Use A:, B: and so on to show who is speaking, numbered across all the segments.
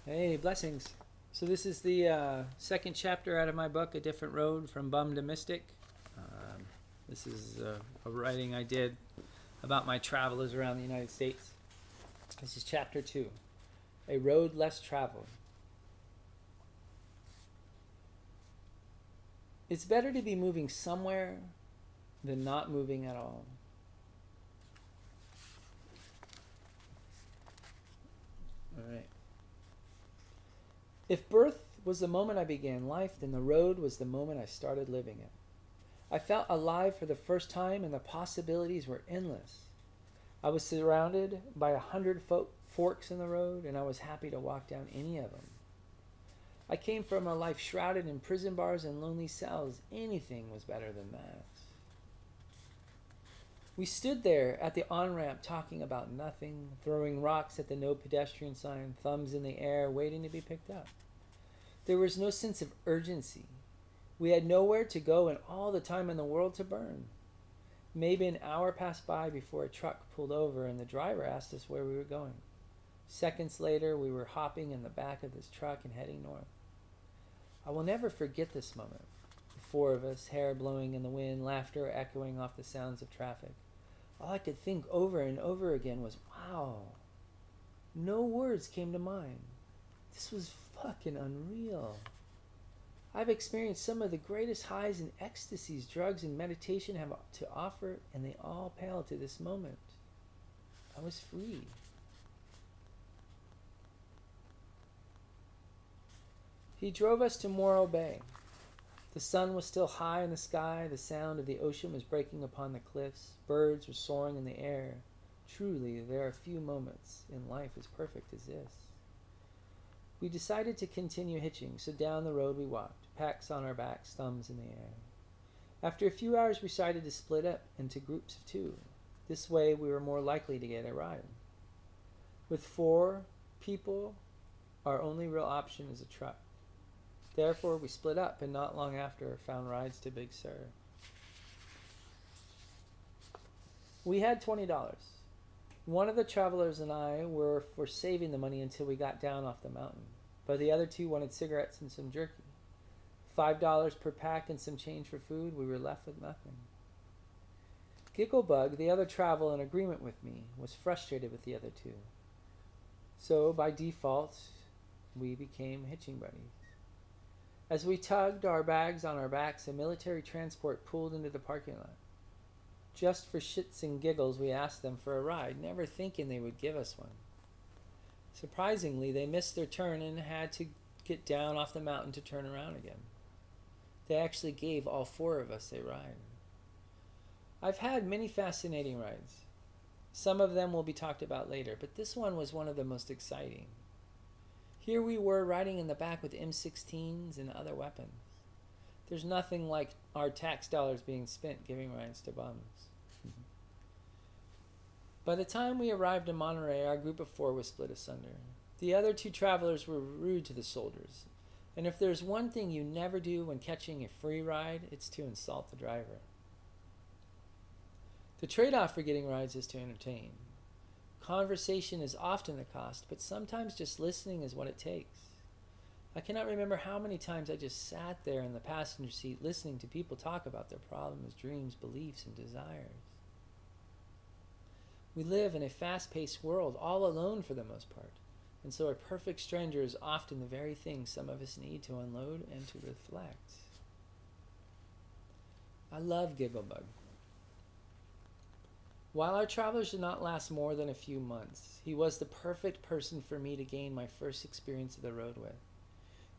A: Hey, blessings. So this is the second chapter out of my book, A Different Road from Bum to Mystic. This is a writing I did about my travels around the United States. This is chapter 2, A Road Less Traveled. It's better to be moving somewhere than not moving at all. All right. If birth was the moment I began life, then the road was the moment I started living it. I felt alive for the first time, and the possibilities were endless. I was surrounded by 100 forks in the road, and I was happy to walk down any of them. I came from a life shrouded in prison bars and lonely cells. Anything was better than that. We stood there at the on-ramp talking about nothing, throwing rocks at the no pedestrian sign, thumbs in the air, waiting to be picked up. There was no sense of urgency. We had nowhere to go and all the time in the world to burn. Maybe an hour passed by before a truck pulled over and the driver asked us where we were going. Seconds later, we were hopping in the back of this truck and heading north. I will never forget this moment. The four of us, hair blowing in the wind, laughter echoing off the sounds of traffic. All I could think over and over again was, wow. No words came to mind. This was fucking unreal. I've experienced some of the greatest highs and ecstasies drugs and meditation have to offer, and they all pale to this moment. I was free. He drove us to Morro Bay. The sun was still high in the sky. The sound of the ocean was breaking upon the cliffs. Birds were soaring in the air. Truly, there are few moments in life as perfect as this. We decided to continue hitching, so down the road we walked, packs on our backs, thumbs in the air. After a few hours, we decided to split up into groups of 2. This way, we were more likely to get a ride. With 4 people, our only real option is a truck. Therefore, we split up, and not long after, found rides to Big Sur. We had $20. One of the travelers and I were for saving the money until we got down off the mountain, but the other 2 wanted cigarettes and some jerky. $5 per pack and some change for food, we were left with nothing. Gigglebug, the other traveler in agreement with me, was frustrated with the other 2. So, by default, we became hitching buddies. As we tugged our bags on our backs, a military transport pulled into the parking lot. Just for shits and giggles, we asked them for a ride, never thinking they would give us one. Surprisingly, they missed their turn and had to get down off the mountain to turn around again. They actually gave all 4 of us a ride. I've had many fascinating rides. Some of them will be talked about later, but this one was one of the most exciting. Here we were riding in the back with M16s and other weapons. There's nothing like our tax dollars being spent giving rides to bums. By the time we arrived in Monterey, our group of 4 was split asunder. The other 2 travelers were rude to the soldiers, and if there's one thing you never do when catching a free ride, it's to insult the driver. The trade-off for getting rides is to entertain. Conversation is often the cost, but sometimes just listening is what it takes. I cannot remember how many times I just sat there in the passenger seat listening to people talk about their problems, dreams, beliefs, and desires. We live in a fast-paced world, all alone for the most part, and so a perfect stranger is often the very thing some of us need to unload and to reflect. I love Gigglebug. While our travels did not last more than a few months, he was the perfect person for me to gain my first experience of the road with.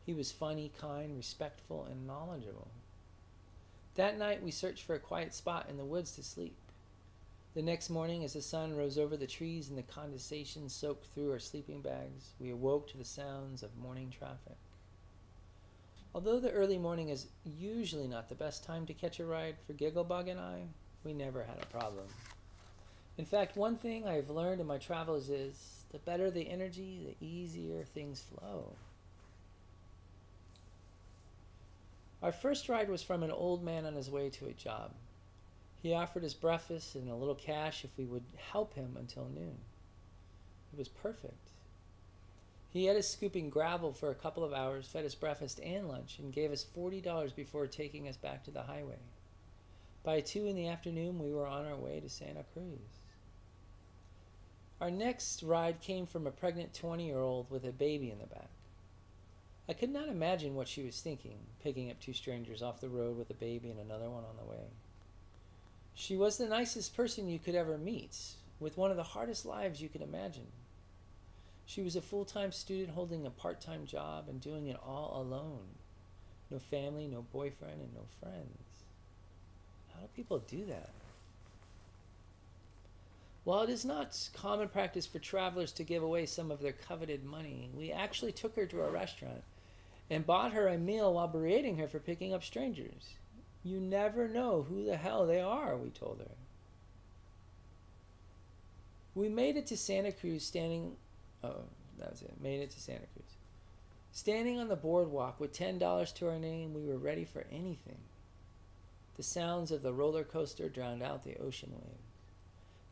A: He was funny, kind, respectful, and knowledgeable. That night, we searched for a quiet spot in the woods to sleep. The next morning, as the sun rose over the trees and the condensation soaked through our sleeping bags, we awoke to the sounds of morning traffic. Although the early morning is usually not the best time to catch a ride for Gigglebug and I, we never had a problem. In fact, one thing I have learned in my travels is the better the energy, the easier things flow. Our first ride was from an old man on his way to a job. He offered us breakfast and a little cash if we would help him until noon. It was perfect. He had us scooping gravel for a couple of hours, fed us breakfast and lunch, and gave us $40 before taking us back to the highway. By 2 in the afternoon, we were on our way to Santa Cruz. Our next ride came from a pregnant 20-year-old with a baby in the back. I could not imagine what she was thinking, picking up two strangers off the road with a baby and another one on the way. She was the nicest person you could ever meet, with one of the hardest lives you could imagine. She was a full-time student holding a part-time job and doing it all alone. No family, no boyfriend, and no friends. How do people do that? While it is not common practice for travelers to give away some of their coveted money, we actually took her to a restaurant and bought her a meal while berating her for picking up strangers. You never know who the hell they are, we told her. We made it to Santa Cruz Made it to Santa Cruz. Standing on the boardwalk with $10 to our name, we were ready for anything. The sounds of the roller coaster drowned out the ocean waves.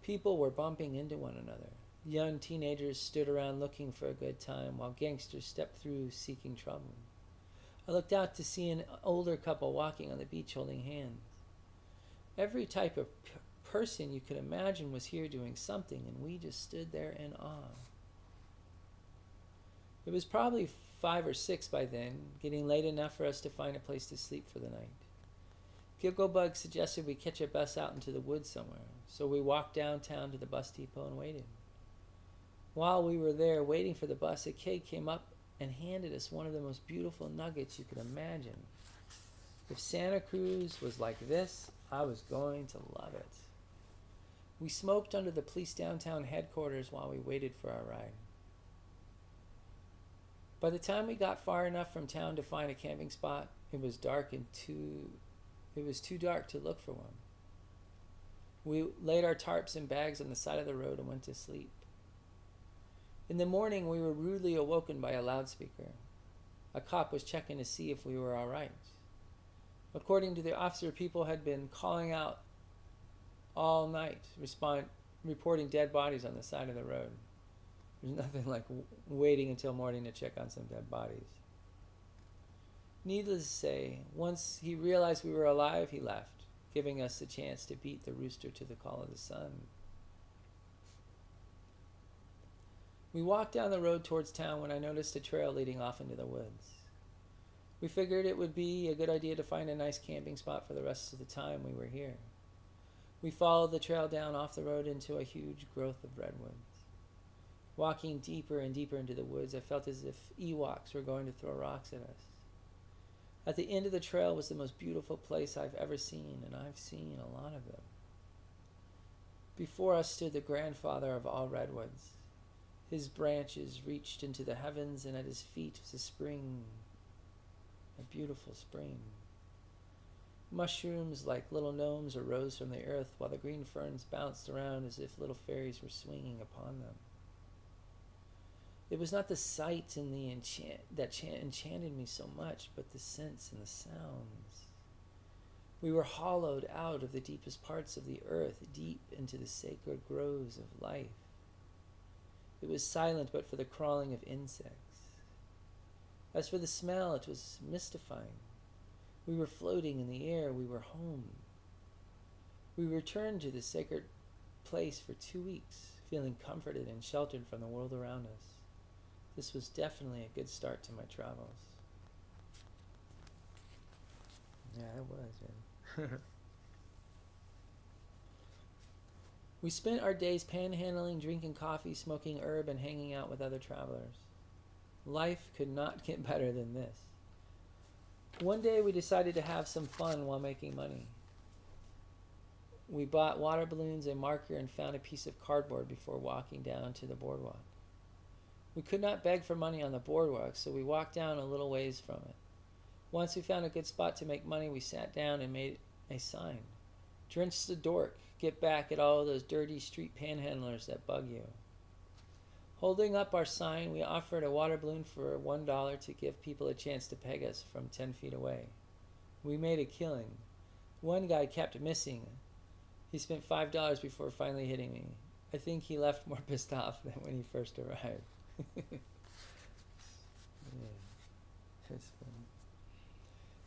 A: People were bumping into one another. Young teenagers stood around looking for a good time, while gangsters stepped through seeking trouble. I looked out to see an older couple walking on the beach holding hands. Every type of person you could imagine was here doing something, and we just stood there in awe. It was probably 5 or 6 by then, getting late enough for us to find a place to sleep for the night. Gigglebug suggested we catch a bus out into the woods somewhere, so we walked downtown to the bus depot and waited. While we were there waiting for the bus, a kid came up and handed us one of the most beautiful nuggets you could imagine. If Santa Cruz was like this, I was going to love it. We smoked under the police downtown headquarters while we waited for our ride. By the time we got far enough from town to find a camping spot, it was too dark to look for one. We laid our tarps and bags on the side of the road and went to sleep. In the morning, we were rudely awoken by a loudspeaker. A cop was checking to see if we were all right. According to the officer, people had been calling out all night, reporting dead bodies on the side of the road. There's nothing like waiting until morning to check on some dead bodies. Needless to say, once he realized we were alive, he left, giving us the chance to beat the rooster to the call of the sun. We walked down the road towards town when I noticed a trail leading off into the woods. We figured it would be a good idea to find a nice camping spot for the rest of the time we were here. We followed the trail down off the road into a huge growth of redwoods. Walking deeper and deeper into the woods, I felt as if Ewoks were going to throw rocks at us. At the end of the trail was the most beautiful place I've ever seen, and I've seen a lot of them. Before us stood the grandfather of all redwoods. His branches reached into the heavens, and at his feet was a spring, a beautiful spring. Mushrooms like little gnomes arose from the earth, while the green ferns bounced around as if little fairies were swinging upon them. It was not the sight and the that enchanted me so much, but the scents and the sounds. We were hollowed out of the deepest parts of the earth, deep into the sacred groves of life. It was silent but for the crawling of insects. As for the smell, it was mystifying. We were floating in the air. We were home. We returned to the sacred place for 2 weeks, feeling comforted and sheltered from the world around us. This was definitely a good start to my travels. Yeah, it was, man. We spent our days panhandling, drinking coffee, smoking herb, and hanging out with other travelers. Life could not get better than this. One day we decided to have some fun while making money. We bought water balloons, a marker, and found a piece of cardboard before walking down to the boardwalk. We could not beg for money on the boardwalk, so we walked down a little ways from it. Once we found a good spot to make money, we sat down and made a sign. Drench the dork. Get back at all those dirty street panhandlers that bug you. Holding up our sign, we offered a water balloon for $1 to give people a chance to peg us from 10 feet away. We made a killing. One guy kept missing. He spent $5 before finally hitting me. I think he left more pissed off than when he first arrived. It's funny.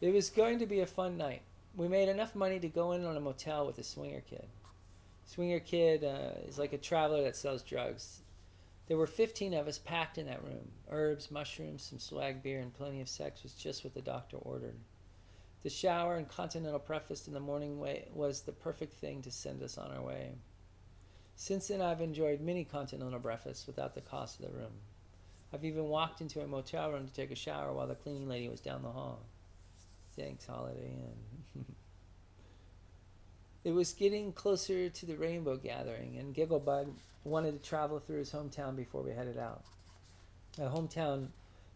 A: It was going to be a fun night. We made enough money to go in on a motel with a swinger kid. Swinger kid is like a traveler that sells drugs. There were 15 of us packed in that room. Herbs, mushrooms, some swag beer, and plenty of sex was just what the doctor ordered. The shower and continental breakfast in the morning was the perfect thing to send us on our way. Since then, I've enjoyed many continental breakfasts without the cost of the room. I've even walked into a motel room to take a shower while the cleaning lady was down the hall. Thanks, Holiday Inn. It was getting closer to the rainbow gathering, and Gigglebug wanted to travel through his hometown before we headed out. A hometown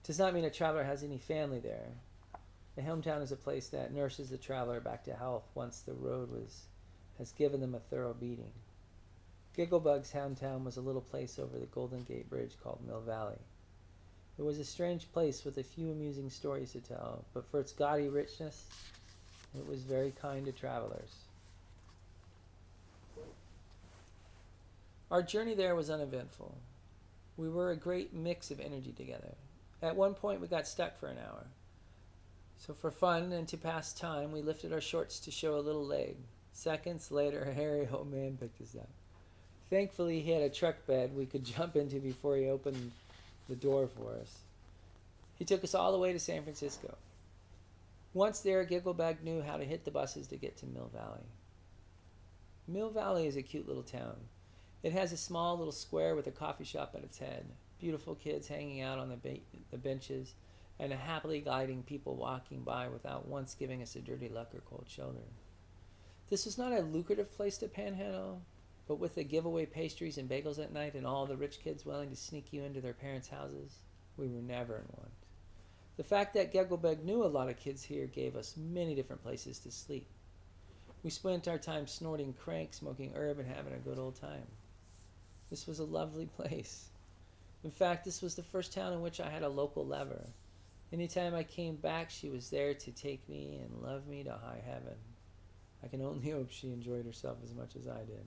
A: does not mean a traveler has any family there. A hometown is a place that nurses the traveler back to health once the road has given them a thorough beating. Gigglebug's hometown was a little place over the Golden Gate Bridge called Mill Valley. It was a strange place with a few amusing stories to tell, but for its gaudy richness, it was very kind to travelers. Our journey there was uneventful. We were a great mix of energy together. At one point, we got stuck for an hour. So for fun and to pass time, we lifted our shorts to show a little leg. Seconds later, a hairy old man picked us up. Thankfully, he had a truck bed we could jump into before he opened the door for us. He took us all the way to San Francisco. Once there, Gigglebug knew how to hit the buses to get to Mill Valley. Mill Valley is a cute little town. It has a small little square with a coffee shop at its head, beautiful kids hanging out on the benches, and happily guiding people walking by without once giving us a dirty look or cold shoulder. This was not a lucrative place to panhandle, but with the giveaway pastries and bagels at night and all the rich kids willing to sneak you into their parents' houses, we were never in want. The fact that Gigglebug knew a lot of kids here gave us many different places to sleep. We spent our time snorting crank, smoking herb, and having a good old time. This was a lovely place. In fact, this was the first town in which I had a local lover. Anytime I came back, she was there to take me and love me to high heaven. I can only hope she enjoyed herself as much as I did.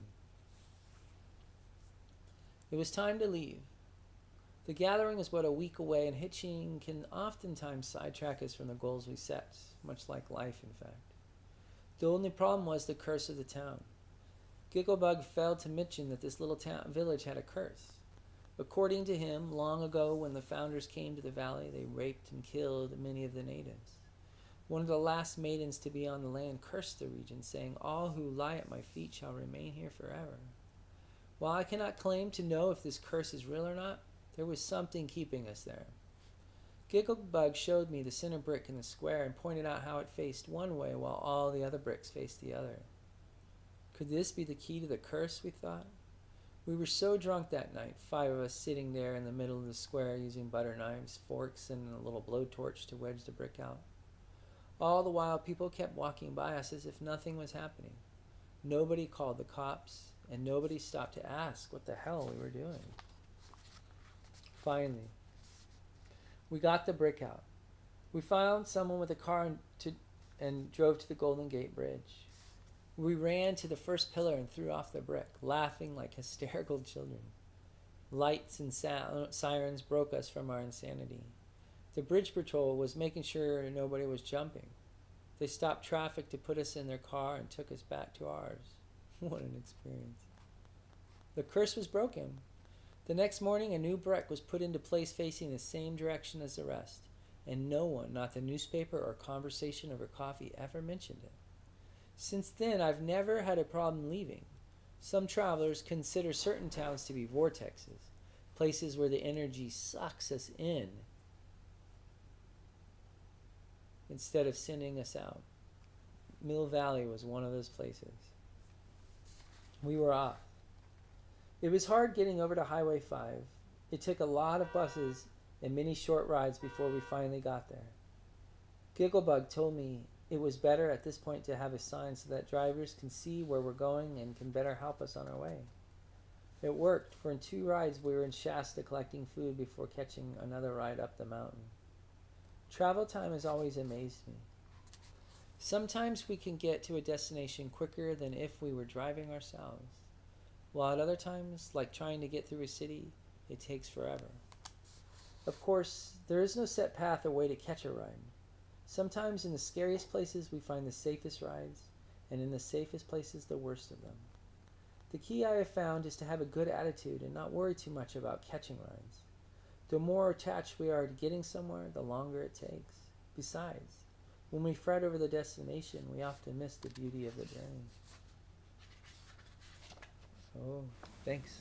A: It was time to leave. The gathering is but a week away, and hitching can oftentimes sidetrack us from the goals we set, much like life, in fact. The only problem was the curse of the town. Gigglebug failed to mention that this little village had a curse. According to him, long ago when the founders came to the valley, they raped and killed many of the natives. One of the last maidens to be on the land cursed the region, saying, "All who lie at my feet shall remain here forever." While I cannot claim to know if this curse is real or not, there was something keeping us there. Gigglebug showed me the center brick in the square and pointed out how it faced one way while all the other bricks faced the other. Could this be the key to the curse, we thought? We were so drunk that night, 5 of us sitting there in the middle of the square using butter knives, forks, and a little blowtorch to wedge the brick out. All the while, people kept walking by us as if nothing was happening. Nobody called the cops, and nobody stopped to ask what the hell we were doing. Finally, we got the brick out. We found someone with a car and drove to the Golden Gate Bridge. We ran to the first pillar and threw off the brick, laughing like hysterical children. Lights and sirens broke us from our insanity. The bridge patrol was making sure nobody was jumping. They stopped traffic to put us in their car and took us back to ours. What an experience. The curse was broken. The next morning, a new brick was put into place facing the same direction as the rest, and no one, not the newspaper or conversation over coffee, ever mentioned it. Since then, I've never had a problem leaving. Some travelers consider certain towns to be vortexes, places where the energy sucks us in instead of sending us out. Mill Valley was one of those places. We were off. It was hard getting over to Highway 5. It took a lot of buses and many short rides before we finally got there. Gigglebug told me it was better at this point to have a sign so that drivers can see where we're going and can better help us on our way. It worked, for in 2 rides we were in Shasta collecting food before catching another ride up the mountain. Travel time has always amazed me. Sometimes we can get to a destination quicker than if we were driving ourselves, while at other times, like trying to get through a city, it takes forever. Of course, there is no set path or way to catch a ride. Sometimes in the scariest places we find the safest rides, and in the safest places the worst of them. The key I have found is to have a good attitude and not worry too much about catching rides. The more attached we are to getting somewhere, the longer it takes. Besides, when we fret over the destination, we often miss the beauty of the journey. Oh, thanks.